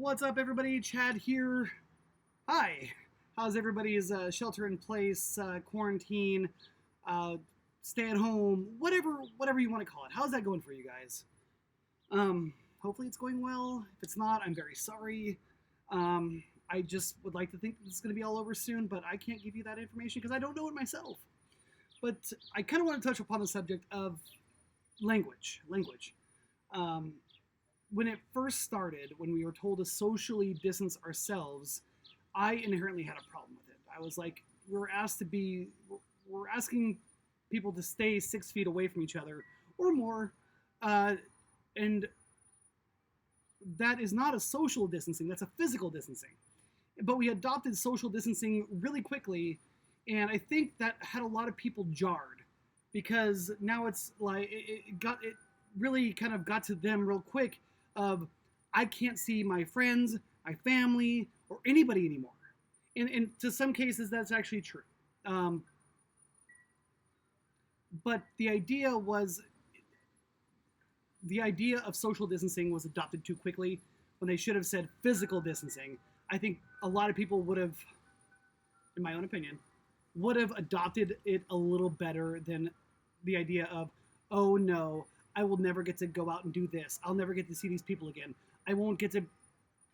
What's up, everybody? Chad here. Hi. How's everybody's shelter in place, quarantine, uh, stay at home, whatever you want to call it? How's that going for you guys? Hopefully it's going well. If it's not, I'm very sorry. I just would like to think that it's going to be all over soon, but I can't give you that information because I don't know it myself. But I kind of want to touch upon the subject of language. Um, when it first started, when we were told to socially distance ourselves, I inherently had a problem with it. I was like, we're asking people to stay 6 feet away from each other or more, uh, and that is not a social distancing. That's a physical distancing. But we adopted social distancing really quickly, and I think that had a lot of people jarred because now it's like it really kind of got to them real quick of I can't see my friends, my family, or anybody anymore. And to some cases, that's actually true. Um, but the idea of social distancing was adopted too quickly when they should have said physical distancing. I think a lot of people would have, in my own opinion, would have adopted it a little better than the idea of, oh no, I will never get to go out and do this. I'll never get to see these people again. I won't get to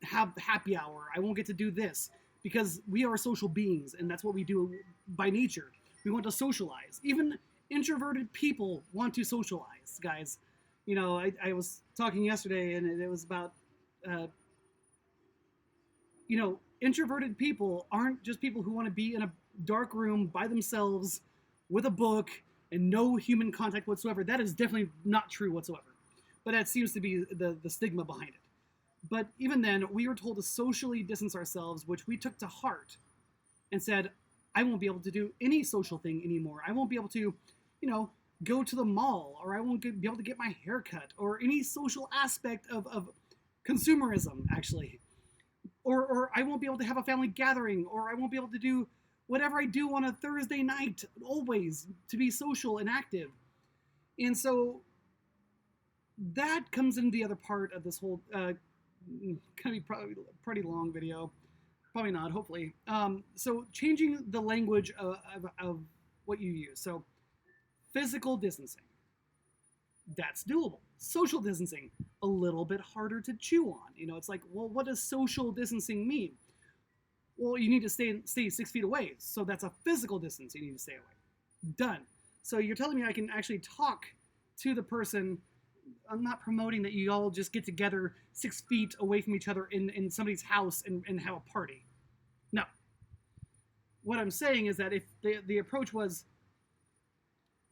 have happy hour. I won't get to do this because we are social beings and that's what we do by nature. We want to socialize. Even introverted people want to socialize, guys. You know, I was talking yesterday and it was about, uh, introverted people aren't just people who want to be in a dark room by themselves with a book and no human contact whatsoever. That is definitely not true whatsoever. But that seems to be the stigma behind it. But even then, we were told to socially distance ourselves, which we took to heart and said, I won't be able to do any social thing anymore. I won't be able to, go to the mall, or I won't be able to get my hair cut, or any social aspect of consumerism, actually. Or I won't be able to have a family gathering, or I won't be able to do whatever I do on a Thursday night, always to be social and active. And so that comes into the other part of this whole gonna be probably a pretty long video. Probably not, hopefully. So changing the language of what you use. So physical distancing, that's doable. Social distancing, a little bit harder to chew on. It's like, well, what does social distancing mean? Well, you need to stay 6 feet away. So that's a physical distance you need to stay away. Done. So you're telling me I can actually talk to the person. I'm not promoting that you all just get together 6 feet away from each other in somebody's house and have a party. No. What I'm saying is that if the approach was,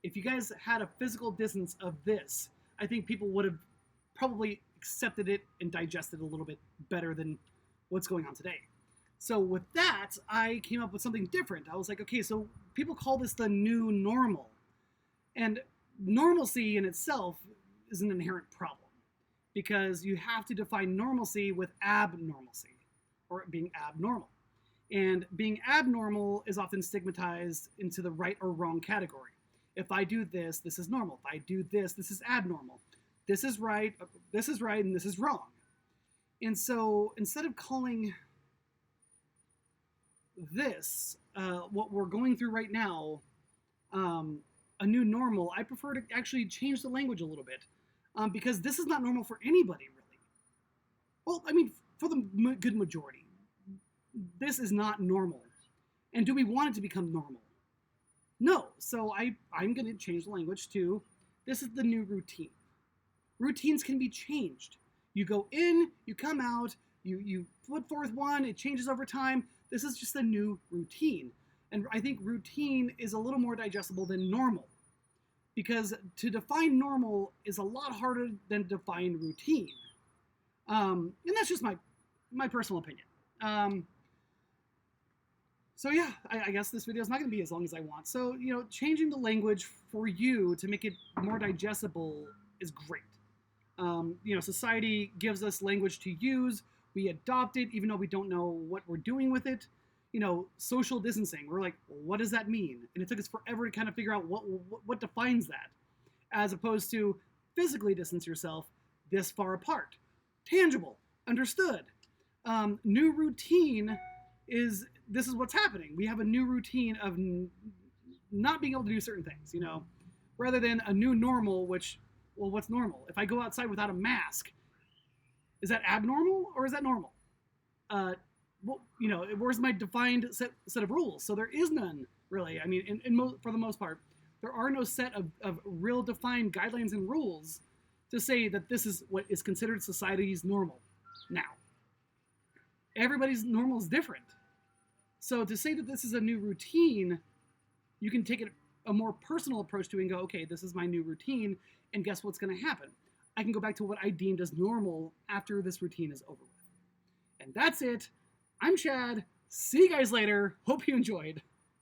if you guys had a physical distance of this, I think people would have probably accepted it and digested it a little bit better than what's going on today. So with that, I came up with something different. I was like, okay, so people call this the new normal. And normalcy in itself is an inherent problem because you have to define normalcy with abnormalcy or being abnormal. And being abnormal is often stigmatized into the right or wrong category. If I do this, this is normal. If I do this, this is abnormal. This is right, and this is wrong. And so instead of calling this, what we're going through right now, a new normal, I prefer to actually change the language a little bit because this is not normal for anybody, really. Well, I mean, for the good majority, this is not normal. And do we want it to become normal? No. So I'm going to change the language to this is the new routine. Routines can be changed. You go in, you come out, you put forth one, it changes over time. This is just a new routine. And I think routine is a little more digestible than normal. Because to define normal is a lot harder than to define routine. And that's just my personal opinion. So yeah, I guess this video is not going to be as long as I want. So, changing the language for you to make it more digestible is great. Society gives us language to use. We adopt it even though we don't know what we're doing with it. Social distancing. We're like, well, what does that mean? And it took us forever to kind of figure out what defines that, as opposed to physically distance yourself this far apart. Tangible, understood. New routine is this is what's happening. We have a new routine of not being able to do certain things, you know, rather than a new normal, which, well, what's normal? If I go outside without a mask, is that abnormal or is that normal? Well, you know, where's my defined set of rules? So there is none, really. I mean, for the most part, there are no set of real defined guidelines and rules to say that this is what is considered society's normal now. Everybody's normal is different. So to say that this is a new routine, you can take it a more personal approach to it and go, okay, this is my new routine, and guess what's going to happen? I can go back to what I deemed as normal after this routine is over with. And that's it. I'm Chad. See you guys later. Hope you enjoyed.